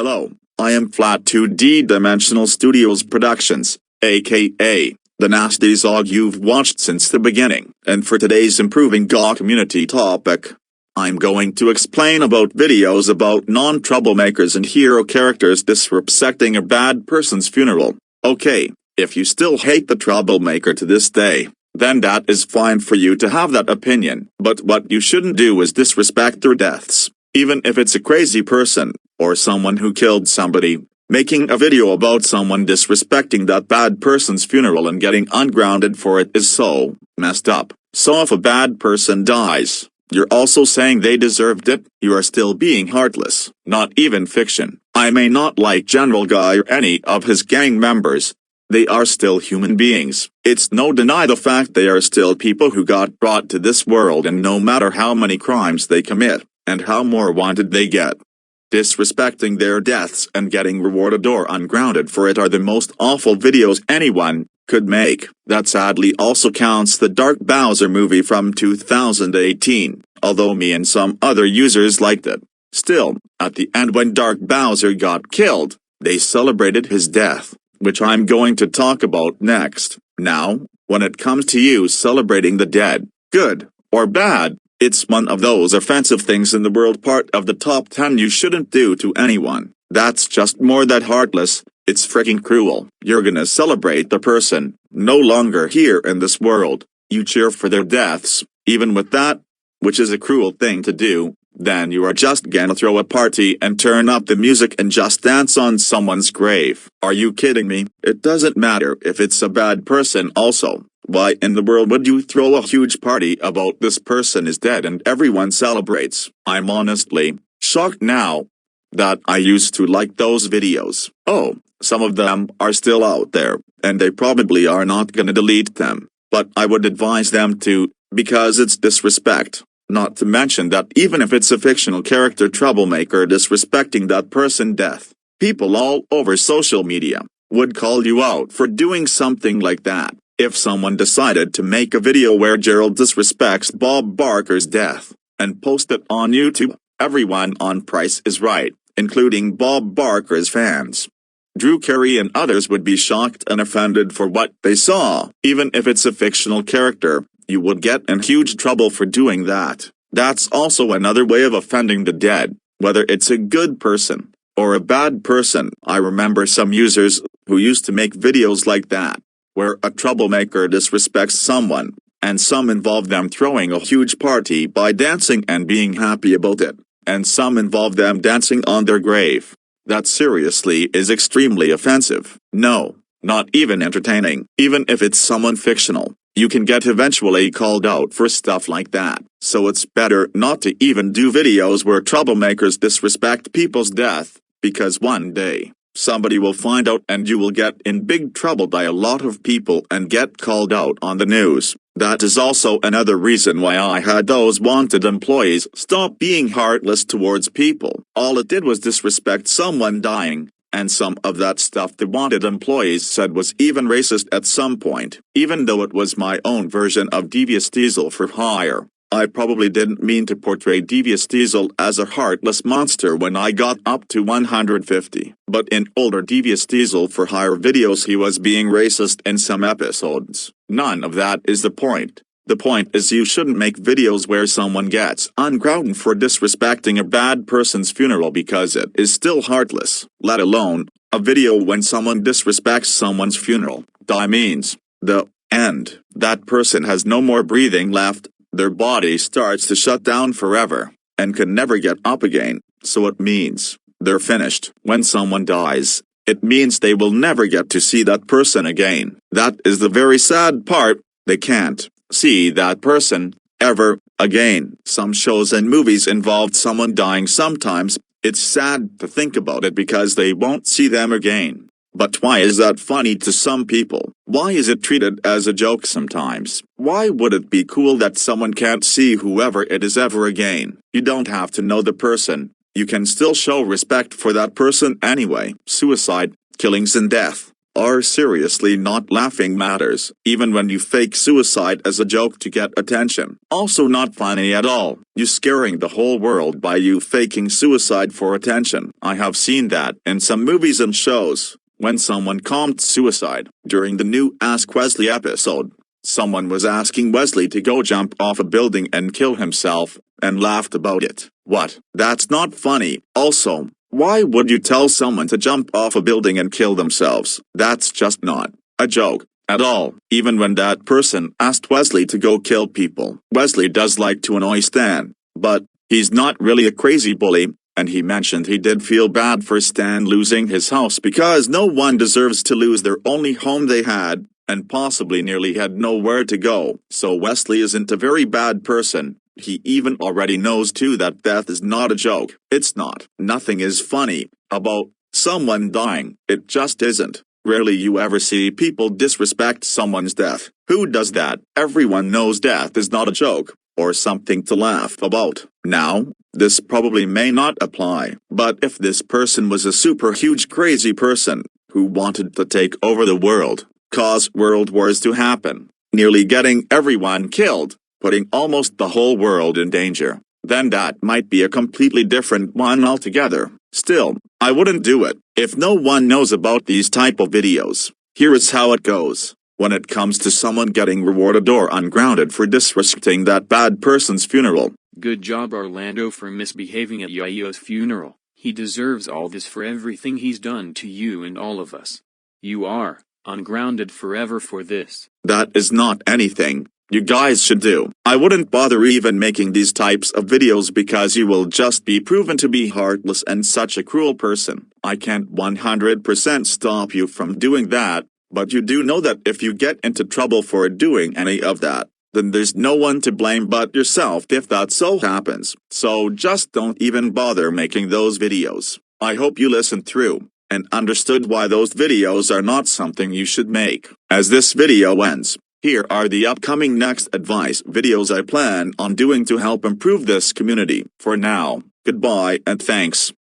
Hello, I am Flat 2D Dimensional Studios Productions, aka the nasty zog you've watched since the beginning, and for today's improving GAW community topic, I'm going to explain about videos about non-troublemakers and hero characters disrespecting a bad person's funeral. Okay, if you still hate the troublemaker to this day, then that is fine for you to have that opinion, but what you shouldn't do is disrespect their deaths, even if it's a crazy person, or someone who killed somebody. Making a video about someone disrespecting that bad person's funeral and getting ungrounded for it is so messed up. So if a bad person dies, you're also saying they deserved it, you are still being heartless. Not even fiction. I may not like General Guy or any of his gang members. They are still human beings. It's no deny the fact they are still people who got brought to this world, and no matter how many crimes they commit, and how more wanted they get, disrespecting their deaths and getting rewarded or ungrounded for it are the most awful videos anyone could make. That sadly also counts the Dark Bowser movie from 2018, although me and some other users liked it. Still, at the end when Dark Bowser got killed, they celebrated his death, which I'm going to talk about next. Now, when it comes to you celebrating the dead, good or bad, it's one of those offensive things in the world, part of the top 10 you shouldn't do to anyone. That's just more that heartless, it's freaking cruel. You're gonna celebrate the person, no longer here in this world, you cheer for their deaths, even with that, which is a cruel thing to do, then you are just gonna throw a party and turn up the music and just dance on someone's grave. Are you kidding me? It doesn't matter if it's a bad person also. Why in the world would you throw a huge party about this person is dead and everyone celebrates? I'm honestly shocked now that I used to like those videos. Oh, some of them are still out there, and they probably are not gonna delete them, but I would advise them to, because it's disrespect. Not to mention that even if it's a fictional character troublemaker disrespecting that person's death, people all over social media would call you out for doing something like that. If someone decided to make a video where Gerald disrespects Bob Barker's death, and post it on YouTube, everyone on Price is Right, including Bob Barker's fans, Drew Carey and others would be shocked and offended for what they saw. Even if it's a fictional character, you would get in huge trouble for doing that. That's also another way of offending the dead, whether it's a good person or a bad person. I remember some users who used to make videos like that, where a troublemaker disrespects someone, and some involve them throwing a huge party by dancing and being happy about it, and some involve them dancing on their grave. That seriously is extremely offensive. No, not even entertaining. Even if it's someone fictional, you can get eventually called out for stuff like that. So it's better not to even do videos where troublemakers disrespect people's death, because one day somebody will find out and you will get in big trouble by a lot of people and get called out on the news. That is also another reason why I had those wanted employees stop being heartless towards people. All it did was disrespect someone dying, and some of that stuff the wanted employees said was even racist at some point. Even though it was my own version of Devious Diesel for hire, I probably didn't mean to portray Devious Diesel as a heartless monster when I got up to 150. But in older Devious Diesel for hire videos he was being racist in some episodes. None of that is the point. The point is you shouldn't make videos where someone gets ungrounded for disrespecting a bad person's funeral, because it is still heartless. Let alone a video when someone disrespects someone's funeral. Die means the end. That person has no more breathing left. Their body starts to shut down forever, and can never get up again, so it means they're finished. When someone dies, it means they will never get to see that person again. That is the very sad part, they can't see that person ever again. Some shows and movies involved someone dying sometimes. It's sad to think about it because they won't see them again. But why is that funny to some people? Why is it treated as a joke sometimes? Why would it be cool that someone can't see whoever it is ever again? You don't have to know the person. You can still show respect for that person anyway. Suicide, killings and death, are seriously not laughing matters, even when you fake suicide as a joke to get attention. Also not funny at all. You scaring the whole world by you faking suicide for attention. I have seen that in some movies and shows. When someone committed suicide, during the new Ask Wesley episode, someone was asking Wesley to go jump off a building and kill himself, and laughed about it. What? That's not funny. Also, why would you tell someone to jump off a building and kill themselves? That's just not a joke at all. Even when that person asked Wesley to go kill people, Wesley does like to annoy Stan, but he's not really a crazy bully, and he mentioned he did feel bad for Stan losing his house because no one deserves to lose their only home they had, and possibly nearly had nowhere to go. So Wesley isn't a very bad person. He even already knows too that death is not a joke. It's not. Nothing is funny about someone dying. It just isn't. Rarely you ever see people disrespect someone's death. Who does that? Everyone knows death is not a joke, or something to laugh about. Now, this probably may not apply, but if this person was a super huge crazy person, who wanted to take over the world, cause world wars to happen, nearly getting everyone killed, putting almost the whole world in danger, then that might be a completely different one altogether. Still, I wouldn't do it. If no one knows about these type of videos, here is how it goes. When it comes to someone getting rewarded or ungrounded for disrespecting that bad person's funeral. Good job Orlando for misbehaving at Yayo's funeral. He deserves all this for everything he's done to you and all of us. You are ungrounded forever for this. That is not anything you guys should do. I wouldn't bother even making these types of videos because you will just be proven to be heartless and such a cruel person. I can't 100% stop you from doing that, but you do know that if you get into trouble for doing any of that, then there's no one to blame but yourself if that so happens. So just don't even bother making those videos. I hope you listened through and understood why those videos are not something you should make. As this video ends, here are the upcoming next advice videos I plan on doing to help improve this community. For now, goodbye and thanks.